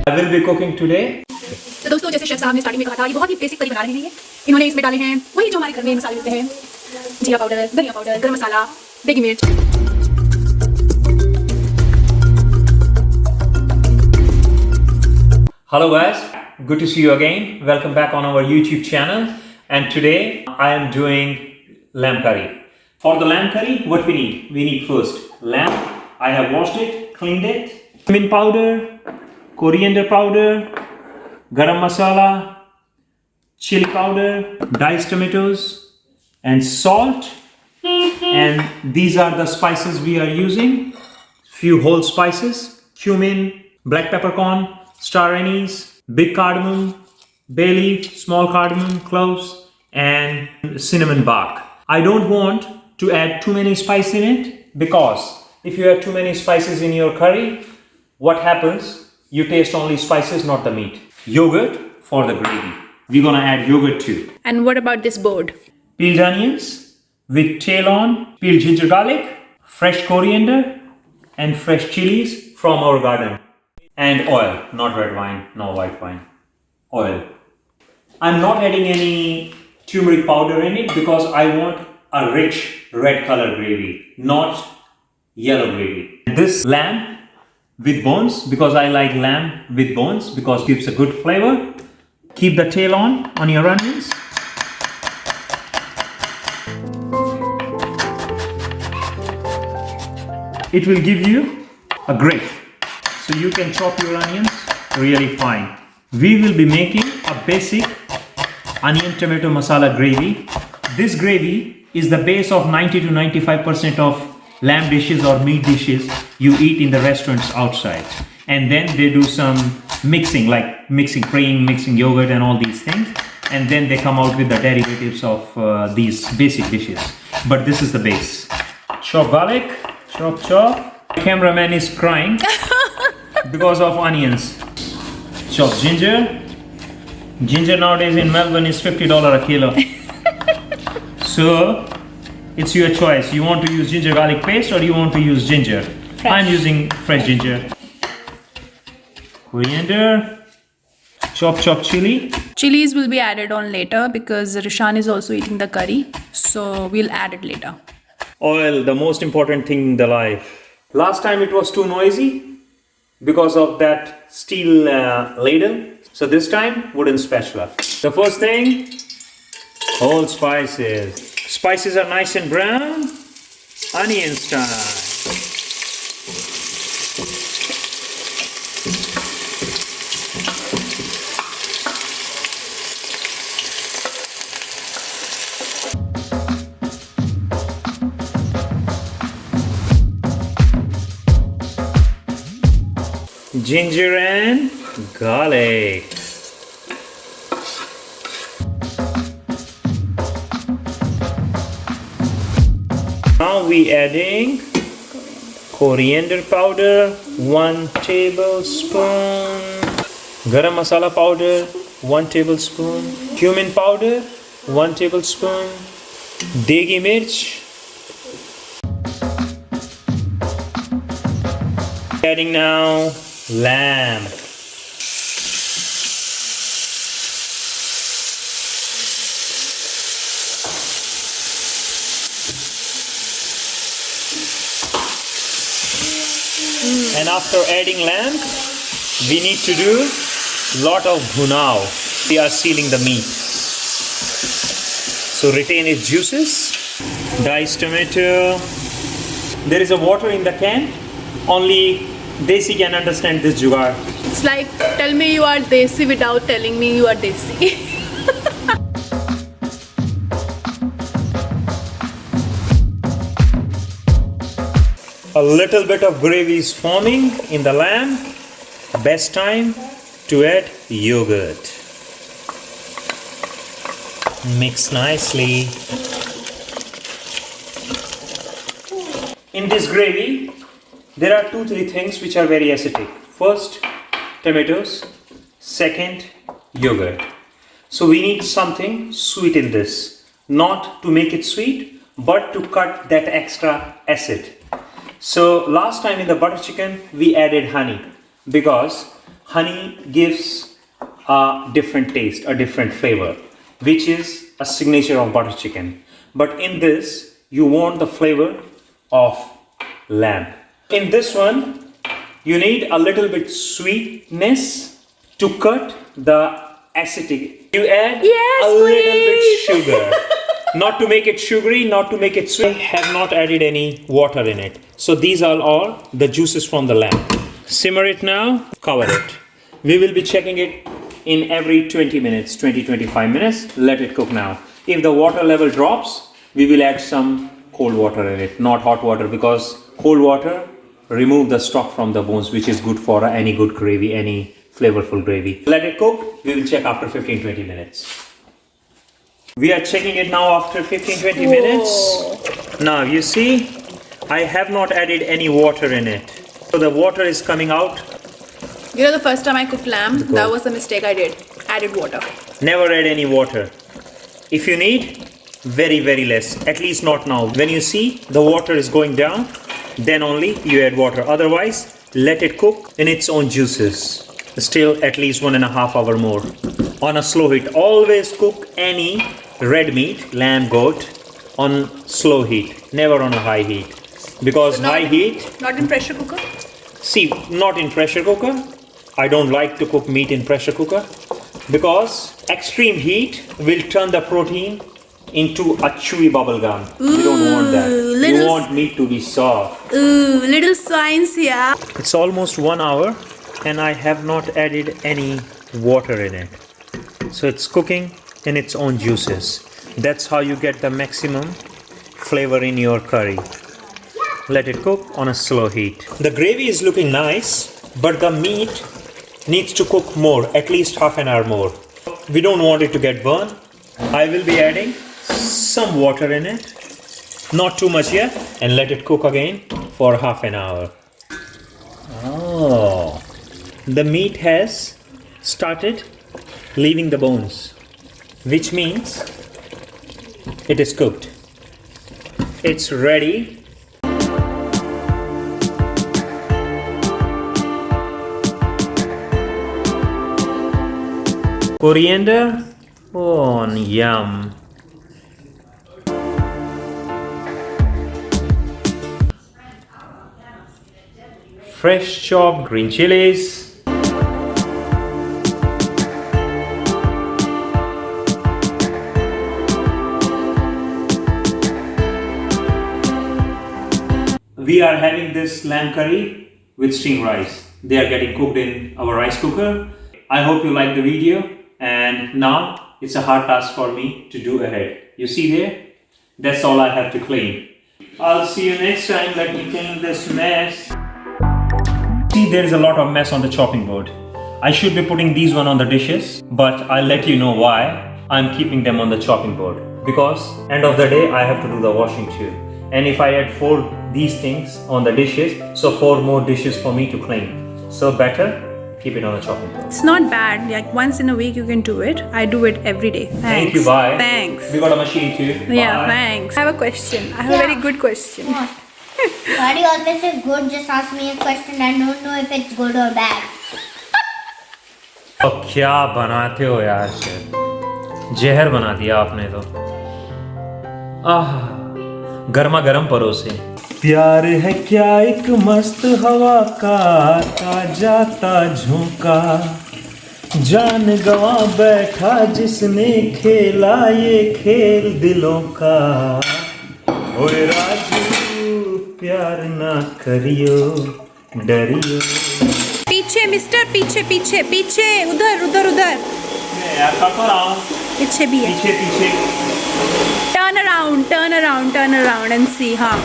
I will be cooking today. तो दोस्तों जैसे शेफ साहब ने स्टार्टिंग में कहा था, ये बहुत ही बेसिक करी बना रहे हैं। इन्होंने इसमें डाले हैं वही जो हमारे घर में मसाले होते हैं, जीरा पाउडर, धनिया पाउडर, गरम मसाला, देगी मिर्च। Hello guys, good to see you again. Welcome back on our YouTube channel. And today I am doing lamb curry. For the lamb curry, what we need? We need first lamb. I have washed it, cleaned it. Cumin powder, coriander powder, garam masala, chili powder, diced tomatoes, and salt. And these are the spices we are using. Few whole spices: cumin, black peppercorn, star anise, big cardamom, bay leaf, small cardamom, cloves, and cinnamon bark. I don't want to add too many spices in it, because if you add too many spices in your curry, what happens? You taste only spices, not the meat. Yogurt for the gravy. We're gonna add yogurt too. And what about this board? Peeled onions with tail on, peeled ginger garlic, fresh coriander, and fresh chilies from our garden. And oil, not red wine, no white wine. Oil. I'm not adding any turmeric powder in it because I want a rich red color gravy, not yellow gravy. This lamb with bones, because I like lamb with bones because it gives a good flavor. Keep the tail on your onions. It will give you a grip. So you can chop your onions really fine. We will be making a basic onion tomato masala gravy. This gravy is the base of 90 to 95% of lamb dishes or meat dishes you eat in the restaurants outside. And then they do some mixing, like mixing cream, mixing yogurt and all these things. And then they come out with the derivatives of these basic dishes. But this is the base. Chop garlic, chop chop. Cameraman is crying because of onions. Chop ginger. Ginger nowadays in Melbourne is $50 a kilo. So it's your choice. You want to use ginger garlic paste or you want to use ginger? Fresh. I'm using fresh ginger. Coriander. Chop chop chili. Chilies will be added on later because Rishan is also eating the curry, so we'll add it later. Oil, the most important thing in the life. Last time it was too noisy because of that steel ladle. So this time, wooden spatula. The first thing, whole spices. Spices are nice and brown. Onions time. Ginger and garlic. Now we adding coriander powder, 1 tablespoon, garam masala powder, 1 tablespoon, cumin powder, 1 tablespoon, degi mirch. Adding now lamb. And after adding lamb, we need to do lot of bhunao. We are sealing the meat. So retain its juices. Diced tomato. There is a water in the can. Only Desi can understand this jugaad. It's like, tell me you are Desi without telling me you are Desi. A little bit of gravy is forming in the lamb. Best time to add yogurt. Mix nicely. In this gravy, there are 2-3 things which are very acidic. First, tomatoes. Second, yogurt. So we need something sweet in this. Not to make it sweet, but to cut that extra acid. So last time in the butter chicken, we added honey. Because honey gives a different taste, a different flavor, which is a signature of butter chicken. But in this, you want the flavor of lamb. In this one, you need a little bit sweetness to cut the acidity. You add Yes, a little bit please. sugar. Not to make it sugary, not to make it sweet. I have not added any water in it. So these are all the juices from the lamb. Simmer it now, cover it. We will be checking it in every 20 minutes, 20-25 minutes. Let it cook now. If the water level drops, we will add some cold water in it, not hot water, because cold water remove the stock from the bones, which is good for any good gravy, any flavorful gravy. Let it cook. We will check after 15-20 minutes. We are checking it now after 15-20 minutes. Now you see, I have not added any water in it. So the water is coming out. You know, the first time I cooked lamb, that was the mistake I did. Added water. Never add any water. If you need, very, very less. At least not now. When you see the water is going down, then only you add water. Otherwise, let it cook in its own juices. Still at least 1.5 hours more. On a slow heat. Always cook any red meat, lamb, goat, on slow heat. Never on a high heat. Because So high heat... Not in pressure cooker? See, not in pressure cooker. I don't like to cook meat in pressure cooker. Because extreme heat will turn the protein into a chewy bubble gum. You don't want that. You want meat to be soft. Ooh, little science here. It's almost 1 hour and I have not added any water in it. So it's cooking in its own juices. That's how you get the maximum flavor in your curry. Let it cook on a slow heat. The gravy is looking nice, but the meat needs to cook more, at least half an hour more. We don't want it to get burned. I will be adding some water in it, not too much yet, and let it cook again for half an hour. Oh, the meat has started leaving the bones, which means it is cooked. It's ready. Coriander, oh yum. Fresh chopped green chilies. We are having this lamb curry with steamed rice. They are getting cooked in our rice cooker. I hope you like the video, and now it's a hard task for me to do ahead. You see there? That's all I have to clean. I'll see you next time. Let me clean this mess. See, there is a lot of mess on the chopping board. I should be putting these one on the dishes, but I'll let you know why I'm keeping them on the chopping board. Because end of the day, I have to do the washing too. And if I add 4 these things on the dishes, so 4 more dishes for me to clean. So better keep it on the chopping board. It's not bad. Like once in a week you can do it. I do it every day. Thanks. Thank you, bye. Thanks. We got a machine too. Yeah, Bye. thanks. I have a question. I have a very good question. What? Why do you always say good? Just ask me a question. I don't know if it's good or bad. तो क्या बनाते हो यार chef? जहर बना दिया आपने तो। आह, गर्मा गर्म परोसे। प्यार है क्या एक मस्त हवा का आता जाता झोंका, जान गंवा बैठा जिसने खेला ये खेल दिलों का। ओए राजू प्यार ना करियो डरियो। पीछे मिस्टर, पीछे पीछे पीछे, उधर उधर उधर। मैं यार कर तो रहा हूँ। पीछे भी है। पीछे पीछे। Turn around and see. हाँ.